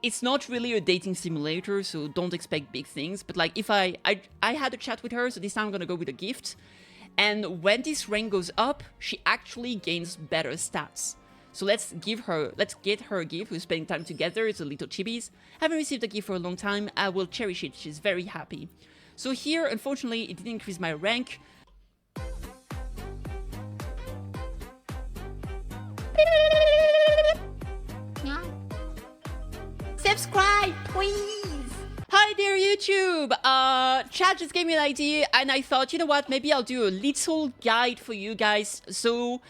It's not really a dating simulator, so don't expect big things. But like, if I had a chat with her, so this time I'm gonna go with a gift. And when this rank goes up, she actually gains better stats. So let's get her a gift. We're spending time together. It's a little chibis. Haven't received a gift for a long time. I will cherish it. She's very happy. So here, unfortunately, it didn't increase my rank. Subscribe, please! Hi there, YouTube! Chat just gave me an idea, and I thought, you know what, maybe I'll do a little guide for you guys. So,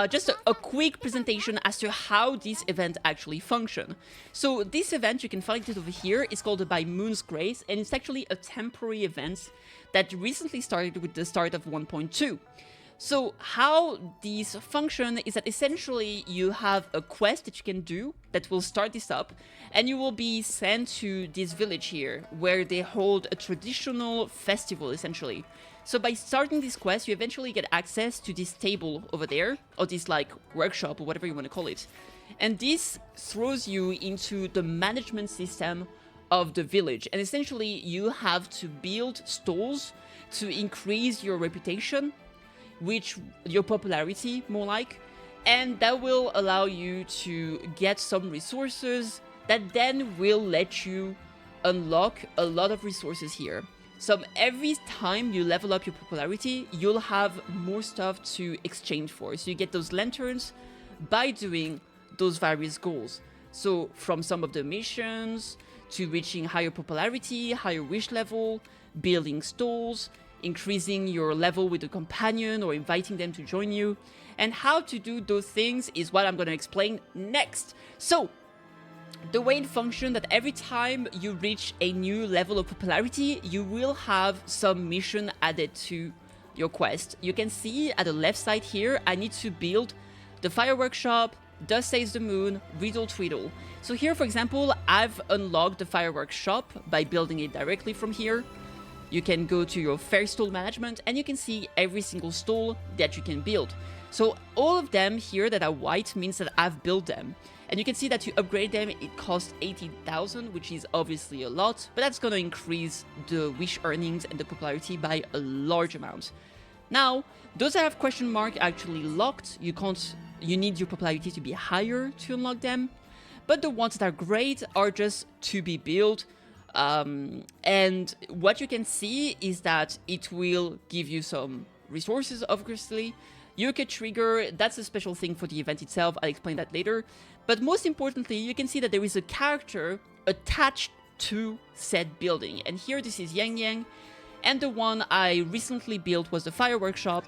just a quick presentation as to how this event actually functions. So, this event, you can find it over here, it's called By Moon's Grace, and it's actually a temporary event that recently started with the start of 1.2. So how these function is that essentially you have a quest that you can do that will start this up, and you will be sent to this village here where they hold a traditional festival essentially. So by starting this quest, you eventually get access to this table over there, or this like workshop or whatever you want to call it. And this throws you into the management system of the village. And essentially you have to build stalls to increase your reputation, which your popularity more like, and that will allow you to get some resources that then will let you unlock a lot of resources here. So every time you level up your popularity, you'll have more stuff to exchange for. So you get those lanterns by doing those various goals. So from some of the missions to reaching higher popularity, higher wish level, building stalls, increasing your level with a companion or inviting them to join you. And how to do those things is what I'm going to explain next. So the way it functions that every time you reach a new level of popularity, you will have some mission added to your quest. You can see at the left side here, I need to build the fireworks shop, Thus Says the Moon, Riddle Tweedle. So here, for example, I've unlocked the fireworks shop by building it directly from here. You can go to your fair stall management and you can see every single stall that you can build. So all of them here that are white means that I've built them. And you can see that to upgrade them, it costs 80,000, which is obviously a lot, but that's going to increase the wish earnings and the popularity by a large amount. Now, those that have question mark are actually locked. You need your popularity to be higher to unlock them. But the ones that are great are just to be built. And what you can see is that it will give you some resources, obviously. Yoke trigger, that's a special thing for the event itself. I'll explain that later. But most importantly, you can see that there is a character attached to said building. And here this is Yang Yang. And the one I recently built was the fireworks shop.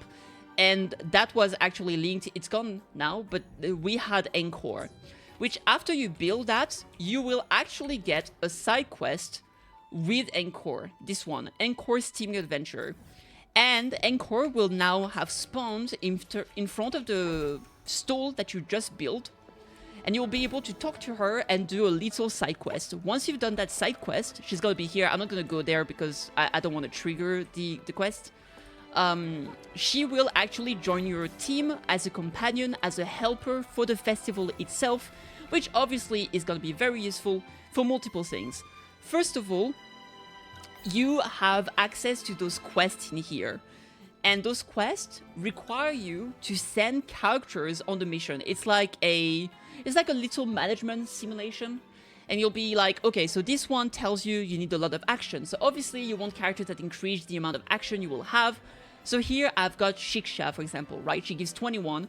And that was actually linked. It's gone now, but we had Encore. Which after you build that, you will actually get a side quest with Encore. This one, Encore's Teaming Adventure. And Encore will now have spawned in front of the stall that you just built. And you'll be able to talk to her and do a little side quest. Once you've done that side quest, she's going to be here. I'm not going to go there because I don't want to trigger the quest. She will actually join your team as a companion, as a helper for the festival itself, which obviously is going to be very useful for multiple things. First of all, you have access to those quests in here. And those quests require you to send characters on the mission. It's like a little management simulation. And you'll be like, okay, so this one tells you need a lot of action. So obviously you want characters that increase the amount of action you will have. So here I've got Shiksha, for example, right? She gives 21.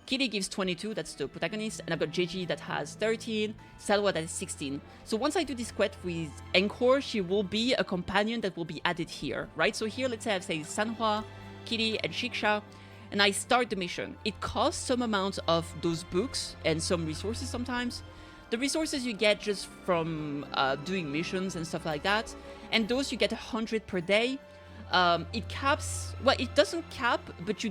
Kitty gives 22, that's the protagonist, and I've got JG that has 13, Salwa that is 16. So once I do this quest with Encore, she will be a companion that will be added here, right? So here, let's say I say Sanhua, Kitty, and Shiksha, and I start the mission. It costs some amount of those books and some resources sometimes. The resources you get just from doing missions and stuff like that, and those you get 100 per day. It caps, well, it doesn't cap, but you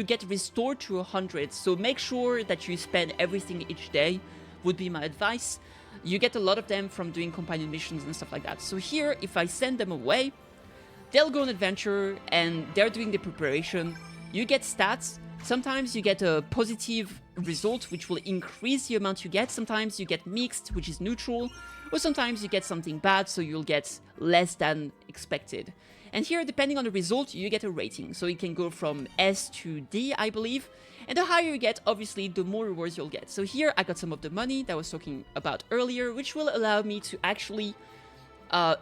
get restored to 100, so make sure that you spend everything each day, would be my advice. You get a lot of them from doing companion missions and stuff like that. So here, if I send them away, they'll go on adventure and they're doing the preparation. You get stats, Sometimes you get a positive result, which will increase the amount you get. Sometimes you get mixed, which is neutral. Or sometimes you get something bad, so you'll get less than expected. And here, depending on the result, you get a rating. So it can go from S to D, I believe. And the higher you get, obviously, the more rewards you'll get. So here, I got some of the money that I was talking about earlier, which will allow me to actually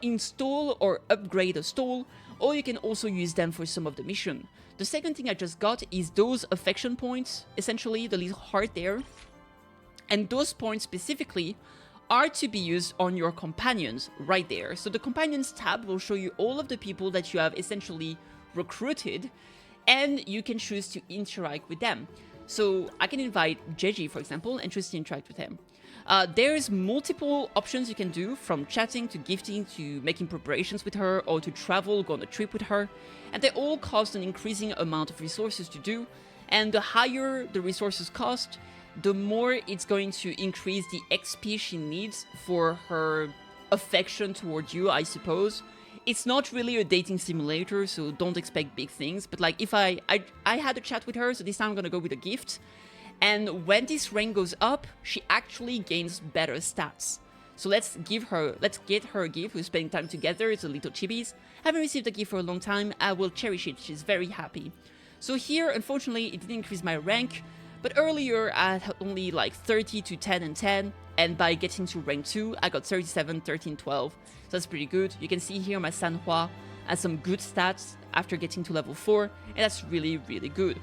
install or upgrade a stall, or you can also use them for some of the mission. The second thing I just got is those affection points, essentially the little heart there. And those points specifically are to be used on your companions right there. So the companions tab will show you all of the people that you have essentially recruited, and you can choose to interact with them. So I can invite Jeji, for example, and choose to interact with him. There's multiple options you can do, from chatting to gifting to making preparations with her, or to travel, go on a trip with her. And they all cost an increasing amount of resources to do. And the higher the resources cost, the more it's going to increase the XP she needs for her affection towards you, I suppose. It's not really a dating simulator, so don't expect big things. But like, if I had a chat with her, so this time I'm gonna go with a gift. And when this rank goes up, she actually gains better stats. So let's get her a gift. We're spending time together. It's a little chibis. Haven't received a gift for a long time. I will cherish it. She's very happy. So here, unfortunately, it didn't increase my rank. But earlier, I had only like 30 to 10 and 10. And by getting to rank 2, I got 37, 13, 12. So that's pretty good. You can see here my Sanhua has some good stats after getting to level 4. And that's really, really good.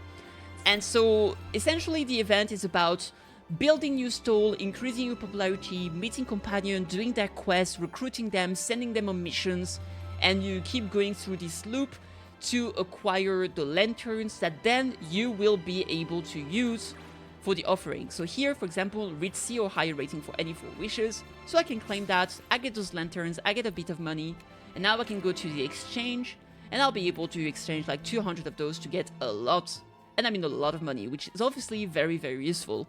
And so, essentially, the event is about building new stall, increasing your popularity, meeting companions, doing their quests, recruiting them, sending them on missions, and you keep going through this loop to acquire the lanterns that then you will be able to use for the offering. So here, for example, reach C or higher rating for any 4 wishes. So I can claim that, I get those lanterns, I get a bit of money, and now I can go to the exchange, and I'll be able to exchange like 200 of those to get a lot. And I mean a lot of money, which is obviously very, very useful.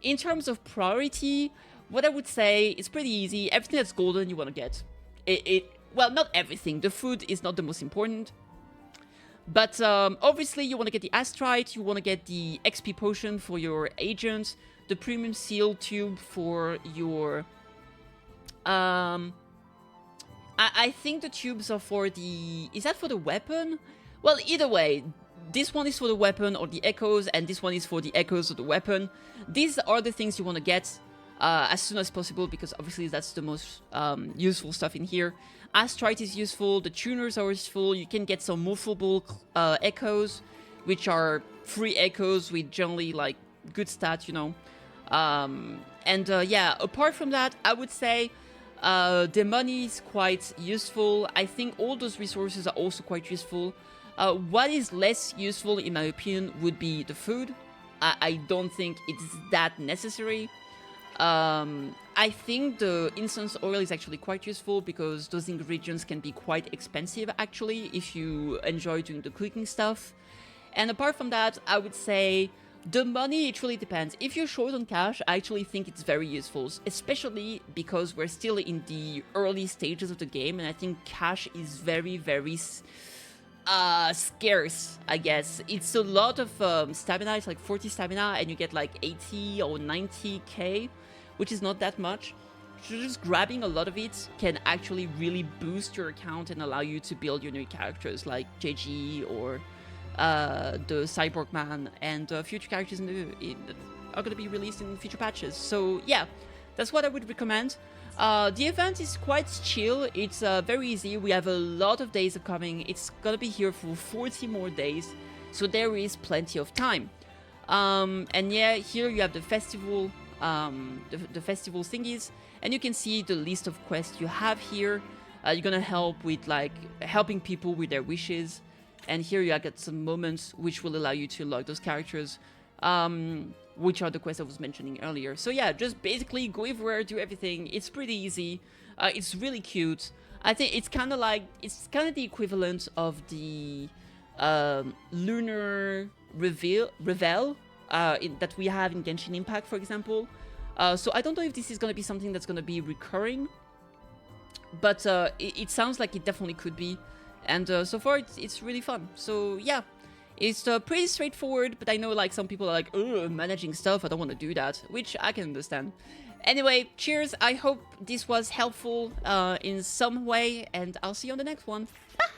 In terms of priority, what I would say is pretty easy. Everything that's golden you want to get. Well, not everything. The food is not the most important. But obviously you want to get the astrite, you want to get the XP potion for your agent, the premium seal tube for your... I think the tubes are for the... Is that for the weapon? Well, either way... This one is for the weapon or the echoes, and this one is for the echoes of the weapon. These are the things you want to get as soon as possible, because obviously that's the most useful stuff in here. Astrite is useful, the tuners are useful, you can get some movable echoes, which are free echoes with generally like good stats, you know. Yeah, apart from that, I would say the money is quite useful. I think all those resources are also quite useful. What is less useful, in my opinion, would be the food. I don't think it's that necessary. I think the incense oil is actually quite useful, because those ingredients can be quite expensive, actually, if you enjoy doing the cooking stuff. And apart from that, I would say the money, it really depends. If you're short on cash, I actually think it's very useful, especially because we're still in the early stages of the game, and I think cash is very, very... scarce, I guess. It's a lot of stamina. It's like 40 stamina, and you get like 80 or 90k, which is not that much. So just grabbing a lot of it can actually really boost your account and allow you to build your new characters like JG or the Cyborg Man, and future characters are going to be released in future patches. So yeah, that's what I would recommend. The event is quite chill, it's very easy, we have a lot of days upcoming, it's gonna be here for 40 more days, so there is plenty of time. And yeah, here you have the festival, the festival thingies, and you can see the list of quests you have here. You're gonna help with like helping people with their wishes, and here you got some moments which will allow you to unlock those characters. Which are the quests I was mentioning earlier. So yeah, just basically go everywhere, do everything. It's pretty easy. It's really cute. I think it's kind of the equivalent of the lunar reveal that we have in Genshin Impact, for example. So I don't know if this is going to be something that's going to be recurring, but it sounds like it definitely could be. And so far, it's really fun. So yeah. It's pretty straightforward, but I know like some people are like, ugh, managing stuff, I don't want to do that, which I can understand. Anyway, cheers, I hope this was helpful in some way, and I'll see you on the next one. Bye!